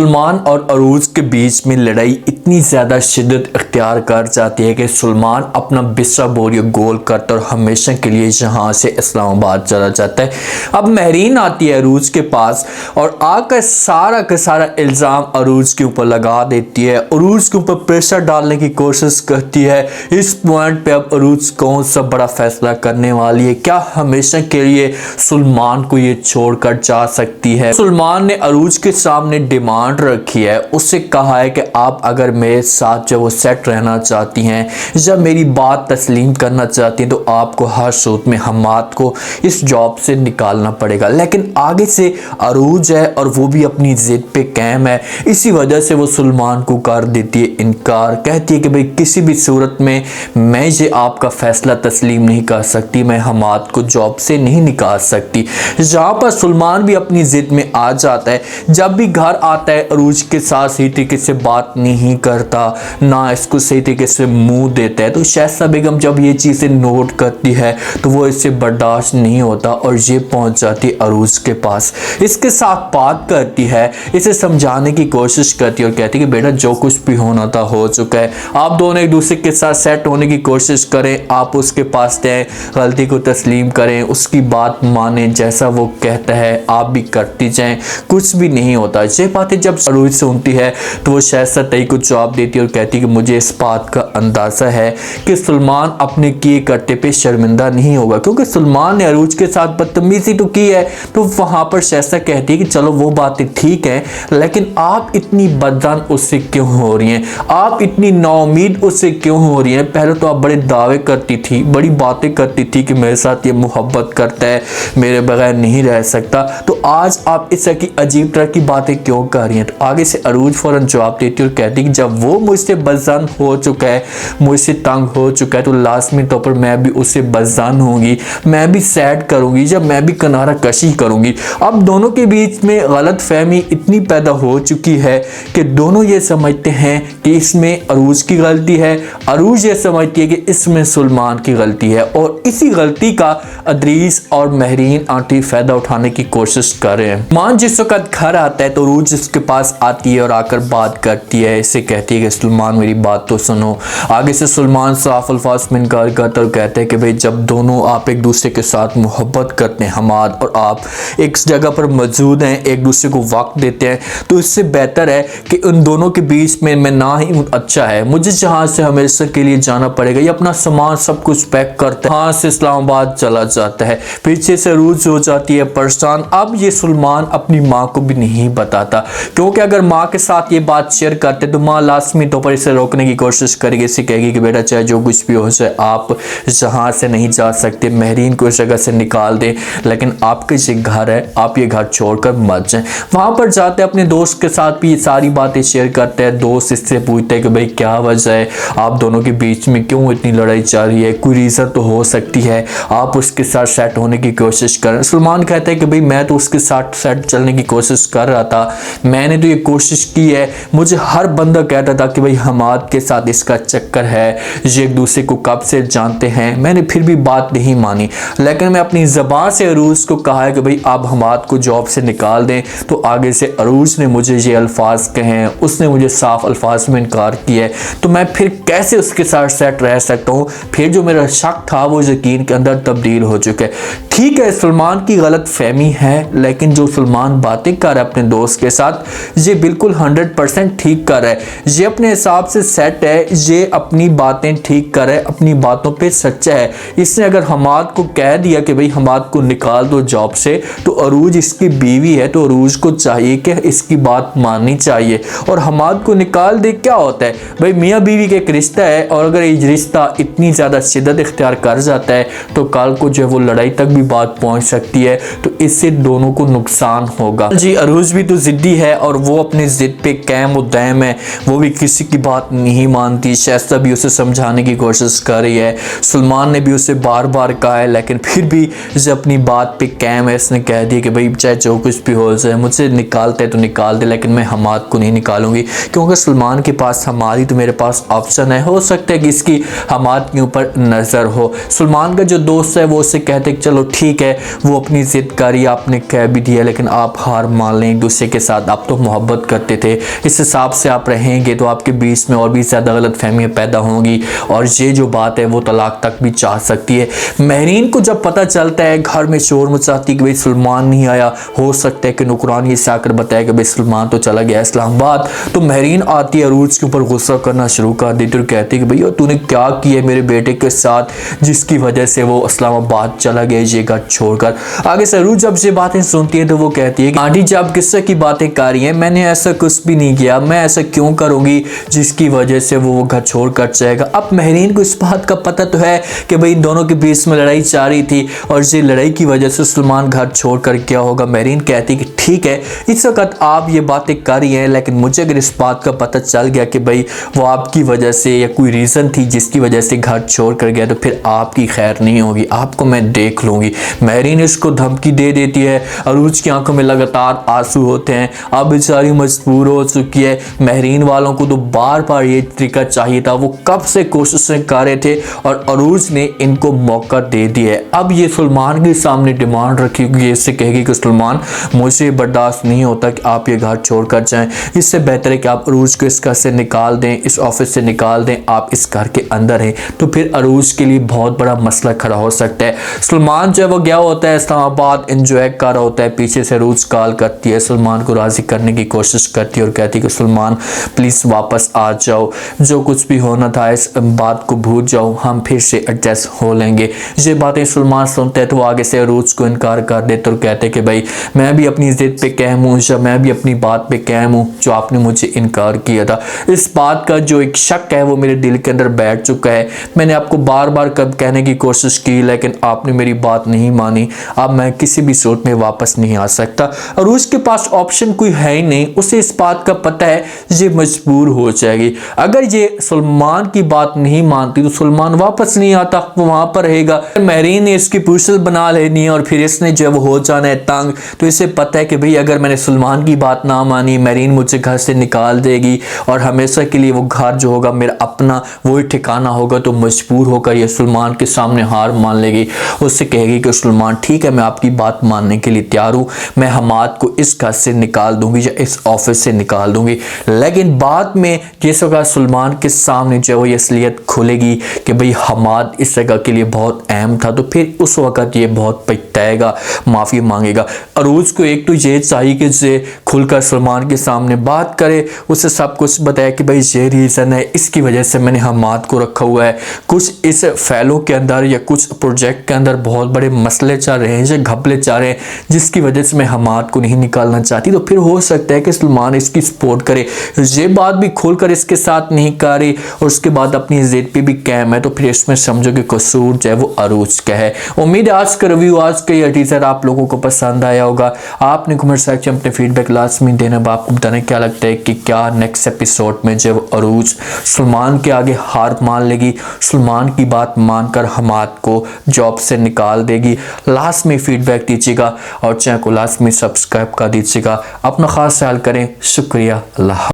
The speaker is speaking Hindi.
सलमान और अरूज के बीच में लड़ाई इतनी ज़्यादा शिद्दत इख्तियार कर जाती है कि सलमान अपना बिस्रा बोरिया गोल करता और हमेशा के लिए यहाँ से इस्लामाबाद चला जाता है। अब महरीन आती है अरूज के पास और आकर सारा का सारा इल्ज़ाम अरूज के ऊपर लगा देती है, अरूज के ऊपर प्रेशर डालने की कोशिश करती है। इस पॉइंट पे अब अरूज कौन सा बड़ा फैसला करने वाली है, क्या हमेशा के लिए सलमान को ये छोड़कर जा सकती है। सलमान ने अरूज के सामने डिमांड रखी है, उससे कहा है कि आप अगर मेरे साथ जो वो सेट रहना चाहती हैं, जब मेरी बात तस्लीम करना चाहती हैं, तो आपको हर सूरत में हमाद को इस जॉब से निकालना पड़ेगा। लेकिन आगे से अरूज है और वो भी अपनी जिद पे कायम है, इसी वजह से वो सलमान को कर देती है इनकार, कहती है कि भाई किसी भी सूरत में मैं ये आपका फैसला तस्लीम नहीं कर सकती, मैं हमाद को जॉब से नहीं निकाल सकती। जहाँ पर सलमान भी अपनी जिद में आ जाता है, जब भी घर आता है अरूज के साथ सही तरीके से बात नहीं करता, ना इसको सही तरीके से मुंह देता है। तो शाइस्ता बेगम जब ये चीज़ें नोट करती है तो वो इससे बर्दाश्त नहीं होता और ये पहुंच जाती है अरूज के पास, इसके साथ बात करती है, इसे समझाने की कोशिश करती है और कहती है कि बेटा जो कुछ भी होना था हो चुका है, आप दोनों एक दूसरे के साथ सेट होने की कोशिश करें, आप उसके पास जाएं, गलती को तस्लीम करें, उसकी बात माने, जैसा वो कहता है आप भी करती जाएं, कुछ भी नहीं होता। ये बातें जब अरूज सुनती है तो वो शाइस्ता तई को जवाब देती है और कहती है कि मुझे इस बात का अंदाज़ा है कि सलमान अपने किए करते पे शर्मिंदा नहीं होगा, क्योंकि सलमान ने अरूज के साथ बदतमीजी तो की है। तो वहाँ पर शाइस्ता कहती है कि चलो वो बातें ठीक है, लेकिन आप इतनी बदजान उससे क्यों हो रही हैं, आप इतनी नाउमीद उससे क्यों हो रही हैं। पहले तो आप बड़े दावे करती थी, बड़ी बातें करती थी कि मेरे साथ ये मोहब्बत करता है, मेरे बगैर नहीं रह सकता, तो आज आप इस तरह की अजीब तरह की बातें क्यों कर रही हैं। तो आगे से अरूज फौरन जवाब देती है और कहती है कि जब वो मुझसे बदजान हो चुका है, मुझसे तंग हो चुका है, तो लाजमी तौर पर मैं भी उससे बदजान होंगी, मैं भी सैड करूंगी, जब मैं भी किनारा कशी करूंगी। अब दोनों के बीच में गलत फहमी इतनी पैदा हो चुकी है कि दोनों ये समझते हैं कि इसमें अरूज की गलती है, अरूज ये समझती है कि इसमें सलमान की गलती है, और इसी गलती का अदरीस और महरीन आंटी फायदा उठाने की कोशिश कर रहे हैं। मान जिस वक्त घर आता है तो अरूज उसके पास आती है और आकर बात करती है, इससे कहती है कि सलमान मेरी बात तो सुनो। आगे से सलमान साफ अल्फाज में इनकार करता और कहते हैं कि भाई जब दोनों आप एक दूसरे के साथ मोहब्बत करते हैं, हमाद और आप एक जगह पर मौजूद हैं, एक दूसरे को वक्त देते हैं, तो इससे बेहतर है कि उन दोनों के बीच में मैं ना ही अच्छा है, मुझे जहाँ से हमेशा के लिए जाना पड़ेगा। ये अपना सामान सब कुछ पैक करता है, वहाँ से इस्लामाबाद चला जाता है, पीछे से अरूज हो जाती है परेशान। अब ये सलमान अपनी माँ को भी नहीं बताता, क्योंकि अगर माँ के साथ ये बात शेयर करते तो माँ लाजमी तौर पर इसे रोकने की कोशिश करेगी, इसे कहेगी कि बेटा चाहे जो कुछ भी हो जाए आप जहाँ से नहीं जा सकते, महरीन को इस जगह से निकाल दें, लेकिन आपके ये घर है, आप ये घर छोड़कर मत जाएं। वहाँ पर जाते अपने दोस्त के साथ भी ये सारी बातें शेयर करते हैं। दोस्त इससे पूछते हैं कि भाई क्या वजह है, आप दोनों के बीच में क्यों इतनी लड़ाई चल रही है, कोई रीज़न तो हो सकती है, आप उसके साथ सेट होने की कोशिश करें। सलमान कहता है कि भाई मैं तो उसके साथ सेट चलने की कोशिश कर रहा था, मैंने तो ये कोशिश की है, मुझे हर बंदा कहता था कि भाई हमाद के साथ इसका चक्कर है, ये एक दूसरे को कब से जानते हैं, मैंने फिर भी बात नहीं मानी, लेकिन मैं अपनी ज़बान से अरूज को कहा है कि भाई आप हमाद को जॉब से निकाल दें। तो आगे से अरूज ने मुझे ये अल्फाज कहे हैं, उसने मुझे साफ अल्फाज में इनकार किया है, तो मैं फिर कैसे उसके साथ सेट रह सकता हूँ। फिर जो मेरा शक था वो यकीन के अंदर तब्दील हो चुका है। ठीक है सलमान की गलत फहमी है, लेकिन जो सलमान बातें कर रहा है अपने दोस्त के साथ ये बिल्कुल 100% ठीक कर रहा है, ये अपने हिसाब से सेट है, ये अपनी बातें ठीक कर रहा है, अपनी बातों पे सच्चा है। इसने अगर हमाद को कह दिया कि भाई हमाद को निकाल दो जॉब से, तो अरूज इसकी बीवी है, तो अरूज को चाहिए कि इसकी बात माननी चाहिए और हमाद को निकाल दे। क्या होता है भाई, मियाँ बीवी का एक रिश्ता है, और अगर ये रिश्ता इतनी ज़्यादा शिद्दत इख्तियार कर जाता है तो कल को जो है वो लड़ाई तक भी बात पहुँच सकती है, तो इससे दोनों को नुकसान होगा। जी अरूज भी तो जिद्दी है और वो अपनी जिद पे कायम और दायम है, वो भी किसी की बात नहीं मानती। शाइस्ता भी उसे समझाने की कोशिश कर रही है, सलमान ने भी उसे बार बार कहा है, लेकिन फिर भी जो अपनी बात पे कायम है। इसने कह दिया कि भाई चाहे जो कुछ भी हो जाए, मुझसे निकालते तो निकाल दे, लेकिन मैं हमाद को नहीं निकालूंगी, क्योंकि सलमान के पास हमारी तो मेरे पास ऑप्शन है। हो सकता है कि इसकी हमाद के ऊपर नज़र हो। सलमान का जो दोस्त है वो उससे कहते कि चलो ठीक है, वो अपनी जिद करी, आपने कह भी दिया, लेकिन आप हार मान लें एक दूसरे के साथ, आप तो मोहब्बत करते थे, इस हिसाब से आप रहेंगे तो आपके बीच में और भी ज़्यादा गलत फहमियाँ पैदा होंगी और ये जो बात है वो तलाक तक भी जा सकती है। महरीन को जब पता चलता है, घर में शोर मचाती कि भाई सलमान नहीं आया, हो सकता है कि नुकरानी से आकर बताया कि भाई सलमान तो चला गया इस्लामाबाद, तो महरीन आती है अरूज के ऊपर गुस्सा करना शुरू कर देती और कहती है कि भैया तूने क्या किया मेरे बेटे के साथ, जिसकी वजह से वो इस्लामाबाद चला गया ये घर छोड़कर। आगे से अरूज जब ये बातें सुनती है तो वो कहती है कि आंटी जी आप किससे की बातें कर रही हैं, मैंने ऐसा कुछ भी नहीं किया, मैं ऐसा क्यों करूंगी जिसकी वजह से वो घर छोड़ कर जाएगा। अब महरीन को इस बात का पता तो है कि भाई दोनों के बीच में लड़ाई जा रही थी और ये लड़ाई की वजह से सलमान घर छोड़ कर क्या होगा। महरीन कहती कि ठीक है इस वक्त आप ये बातें कर रही हैं, लेकिन मुझे अगर इस बात का पता चल गया कि भाई वो आपकी वजह से या कोई रीज़न थी जिसकी वजह से घर छोड़ कर गया, तो फिर आपकी खैर नहीं होगी, आपको मैं देख लूँगी। महरीन इसको धमकी दे देती है। अरूज की आंखों में लगातार आंसू होते हैं, अब बेचारी मजबूर हो चुकी है। महरीन वालों को तो बार बार ये तरीका चाहिए था, वो कब से कोशिशें कर रहे थे और अरूज ने इनको मौका दे दिया है। अब ये सलमान के सामने डिमांड रखी कि इससे कहेगी कि सलमान मुझे बर्दाश्त नहीं होता कि आप ये घर छोड़कर जाएं, इससे बेहतर है कि आप अरूज को इस घर से निकाल दें, इस ऑफिस से निकाल दें, आप इस घर के अंदर हैं। तो फिर अरूज के लिए बहुत बड़ा मसला खड़ा हो सकता है। सलमान जो है वो गया होता है इस्लामाबाद, एंजॉय कर रहा होता है, पीछे से अरूज कॉल करती है, सलमान को राजी करने की कोशिश करती है और कहती है कि सलमान प्लीज़ वापस आ जाओ, जो कुछ भी होना था इस बात को भूल जाओ, हम फिर से एडजस्ट हो लेंगे। ये बातें सलमान सुनते हैं तो आगे से अरूज को इनकार कर देते और कहते कि भाई मैं भी अपनी जिद पे कायम हूँ, मैं भी अपनी बात पे कायम हूँ जो आपने मुझे इनकार किया था। इस बात का जो एक शक है वो मेरे दिल के अंदर बैठ चुका है, मैंने आपको बार बार कब कहने की कोशिश की लेकिन आपने मेरी बात नहीं मानी, अब मैं किसी भी सूरत में वापस नहीं आ सकता। अरूज के पास ऑप्शन कोई है ही नहीं, उसे इस बात का पता है ये मजबूर हो जाएगी। अगर ये सलमान की बात नहीं मानती तो सलमान वापस नहीं आता, वो वहां पर रहेगा। महरीन ने इसकी पूछल बना लेनी है और फिर इसने जो वो हो जाना है तंग, तो इसे पता है कि भाई अगर मैंने सलमान की बात ना मानी महरीन मुझे घर से निकाल देगी और हमेशा के लिए वो घर जो होगा मेरा अपना वही ठिकाना होगा, तो मजबूर होकर ये सलमान के सामने हार मान लेगी। उससे कहेगी कि सलमान ठीक है मैं आपकी बात मानने के लिए तैयार हूँ, मैं हमाद को इस घर से निकाल दूंगी या इस ऑफिस से निकाल दूंगी। लेकिन बाद में जिस वक्त सलमान के सामने जो वो असलियत खुलेगी कि भाई हमाद इस जगह के लिए बहुत अहम था, तो फिर उस वक्त ये बहुत पछताएगा, माफ़ी मांगेगा। अरूज को एक तो ये चाहिए कि जे खुलकर सलमान के सामने बात करे, उसे सब कुछ बताया कि भाई ये रीज़न है, इसकी वजह से मैंने हमाद को रखा हुआ है, कुछ इस फैलों के अंदर या कुछ प्रोजेक्ट के अंदर बहुत बड़े मसले चल रहे हैं, ये घपले चल रहे हैं जिसकी वजह से मैं हमाद को नहीं निकालना चाहती। तो फिर हो सकता है कि सलमान इसकी सपोर्ट करे, ये बात भी खोलकर इसके साथ नहीं कर रही और उसके बाद अपनी जिद पे भी कायम है, तो फिर इसमें समझो कि कसूर जो है वो अरूज का है। उम्मीद है आज का रिव्यू, आज का ये टीजर आप लोगों को पसंद आया होगा। आपने कमेंट सेक्शन में अपने फीडबैक लाजमी देना, आपको बताना क्या लगता है कि क्या नेक्स्ट एपिसोड में जब अरूज सलमान के आगे हार मान लेगी, सलमान की बात मानकर हमाद को जॉब से निकाल देगी। लास्ट में फीडबैक दीजिएगा और चैनल को लास्ट में सब्सक्राइब कर दीजिएगा। अपना खास ख्याल करें, शुक्रिया, अल्लाह।